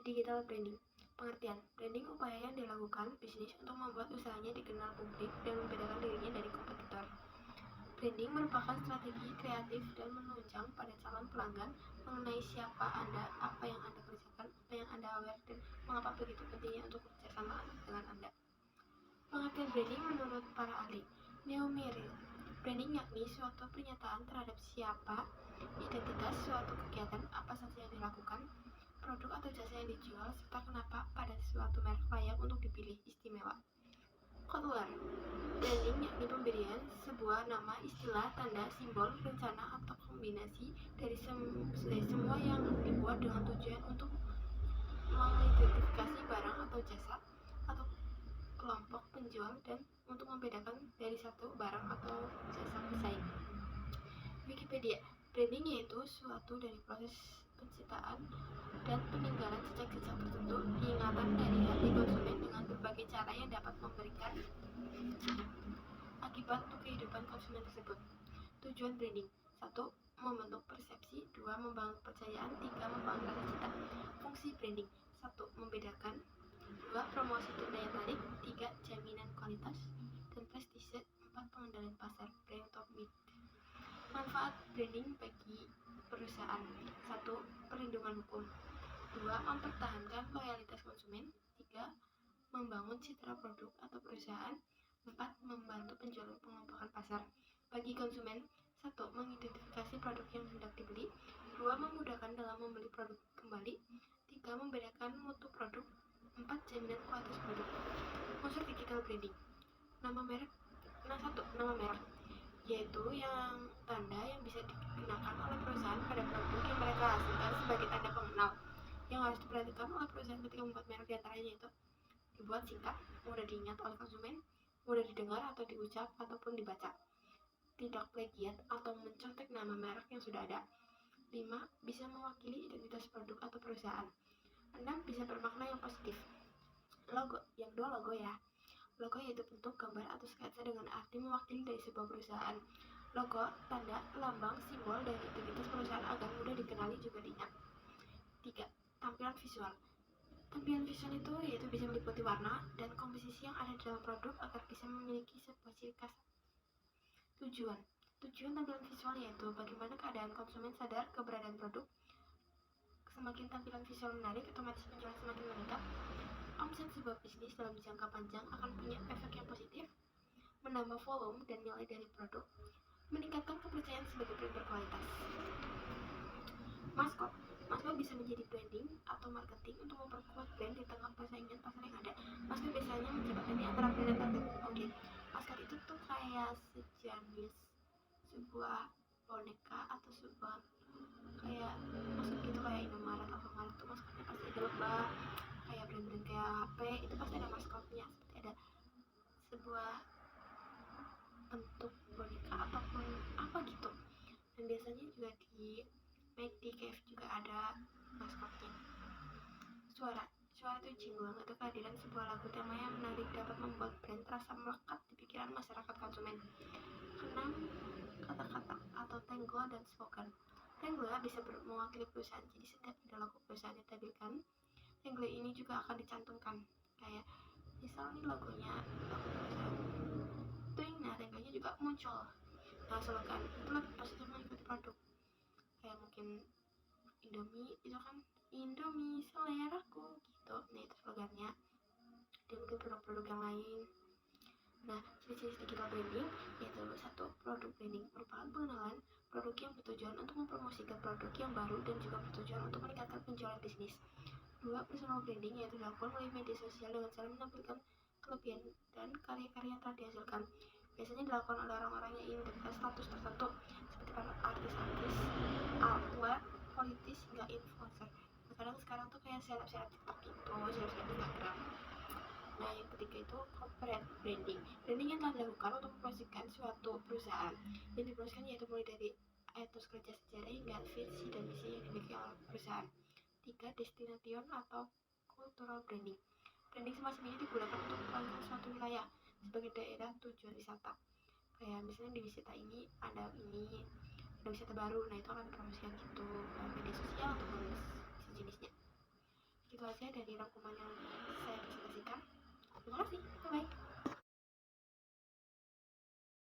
Digital branding. Pengertian, branding upaya yang dilakukan bisnis untuk membuat usahanya dikenal publik dan membedakan dirinya dari kompetitor. Branding merupakan strategi kreatif dan menunjang pada calon pelanggan mengenai siapa Anda, apa yang Anda kerjakan, apa yang Anda aware, dan mengapa begitu pentingnya untuk bekerjasama dengan Anda. Pengertian branding menurut para ahli. Neumiril. Branding yakni suatu pernyataan terhadap siapa, identitas, suatu kegiatan, apa saja yang dilakukan, produk atau jasa yang dijual, serta kenapa pada suatu merek layak untuk dipilih istimewa. Kotular. Branding yakni pemberian sebuah nama, istilah, tanda, simbol, rencana, atau kombinasi dari semua yang dibuat dengan tujuan untuk mengidentifikasi barang atau jasa atau kelompok penjual dan untuk membedakan dari satu barang atau jasa pesaing. Wikipedia. Branding yaitu suatu dari proses penciptaan dan peninggalan jejak-jejak tertentu, ingatan dari hati konsumen dengan berbagai cara yang dapat memberikan akibat untuk kehidupan konsumen tersebut. Tujuan branding: 1. Membentuk persepsi. 2. Membangun kepercayaan. 3. Membangun rasa cinta. Fungsi branding: 1. Membedakan. 2. Promosi dan daya tarik. 3. Jaminan kualitas dan prestise. 4. Pengendalian pasar. Brand top meet. Manfaat branding bagi perusahaan: 1. Perlindungan hukum. 2. Mempertahankan loyalitas konsumen. 3. Membangun citra produk atau perusahaan. 4. Membantu penjualan pengelompokan pasar. Bagi konsumen: 1. Mengidentifikasi produk yang hendak dibeli. 2. Memudahkan dalam membeli produk kembali. 3. Membedakan mutu produk. 4. Jaminan kualitas produk. Unsur digital branding. Nama merek. 1. Nama merek, yaitu yang tanda yang bisa digunakan oleh perusahaan pada produk yang mereka hasilkan sebagai tanda pengenal. Yang harus diperhatikan oleh perusahaan ketika membuat merek diantaranya itu dibuat singkat, mudah diingat oleh konsumen, mudah didengar atau diucap ataupun dibaca, tidak plagiat atau mencontek nama merek yang sudah ada. 5. Bisa mewakili identitas produk atau perusahaan. 6. Bisa bermakna yang positif. Logo. Yang dua logo ya. Logo yaitu bentuk, gambar, atau sketsa dengan arti mewakili dari sebuah perusahaan. Logo, tanda, lambang, simbol dari identitas perusahaan agar mudah dikenali juga diingat. 3. Tampilan visual. Tampilan visual itu yaitu bisa meliputi warna dan komposisi yang ada dalam produk agar bisa memiliki sebuah ciri khas. Tujuan tampilan visual yaitu bagaimana keadaan konsumen sadar keberadaan produk. Semakin tampilan visual menarik, otomatis penjualan semakin meningkat. Omset sebuah bisnis dalam jangka panjang akan punya efek yang positif, menambah volume dan nilai dari produk, meningkatkan kepercayaan sebagai brand berkualitas. Maskot bisa menjadi branding atau marketing untuk memperkuat brand di tengah persaingan pasar yang ada. Maskot biasanya menjembatani antara brand dan target audiens. Maskot itu tuh kayak sejenis sebuah boneka atau sebuah kayak maskot gitu, kayak Indomaret atau Alfamart tuh maskotnya pasti ada lebah, kayak brand-brand kayak HP itu pasti ada maskotnya, seperti ada sebuah bentuk boneka ataupun apa gitu. Dan biasanya juga di McD, KFC juga ada maskotnya. Suara itu jingle atau kehadiran sebuah lagu tema yang menarik dapat membuat brand terasa melekat di pikiran masyarakat konsumen. 6. Kata-kata atau tangle dan slogan. Tangle bisa mewakili perusahaan, jadi setiap ada logo perusahaan ditampilkan, tangle ini juga akan dicantumkan. Kayak misalnya logonya logo perusahaan Twing, nah tangle-nya juga muncul. Nah, slogan itu lebih positif mengikuti produk. Kayak mungkin Indomie itu kan Indomie seleraku gitu. Nah, itu slogannya. Dan mungkin produk-produk yang lain. Nah, ciri-ciri digital branding yaitu 1. Produk branding merupakan pengenalan produk yang bertujuan untuk mempromosikan produk yang baru dan juga bertujuan untuk meningkatkan penjualan bisnis. 2. Personal branding yaitu dilakukan melalui media sosial dengan cara menampilkan kelebihan dan karya-karya yang telah dihasilkan. Biasanya dilakukan oleh orang-orang yang ingin meningkatkan status tertentu seperti para artis-artis, atlet, politis, hingga influencer. Kadang sekarang tuh kayak seleb-seleb TikTok gitu, seleb-seleb Instagram. Nah, yang ketiga itu corporate branding. Branding yang telah dilakukan untuk mempromosikan suatu perusahaan. Yang dipromosikan yaitu mulai dari etos kerja sejarah hingga visi dan misi yang dimiliki oleh perusahaan. 3. Destination atau cultural branding. Branding semacam ini digunakan untuk mempromosikan suatu wilayah sebagai daerah tujuan wisata. Kayak misalnya di wisata ini ada wisata baru, nah itu akan dipromosikan gitu media sosial ataupun sejenisnya. Itu aja dari rangkuman yang saya presentasikan. Terima kasih, bye bye.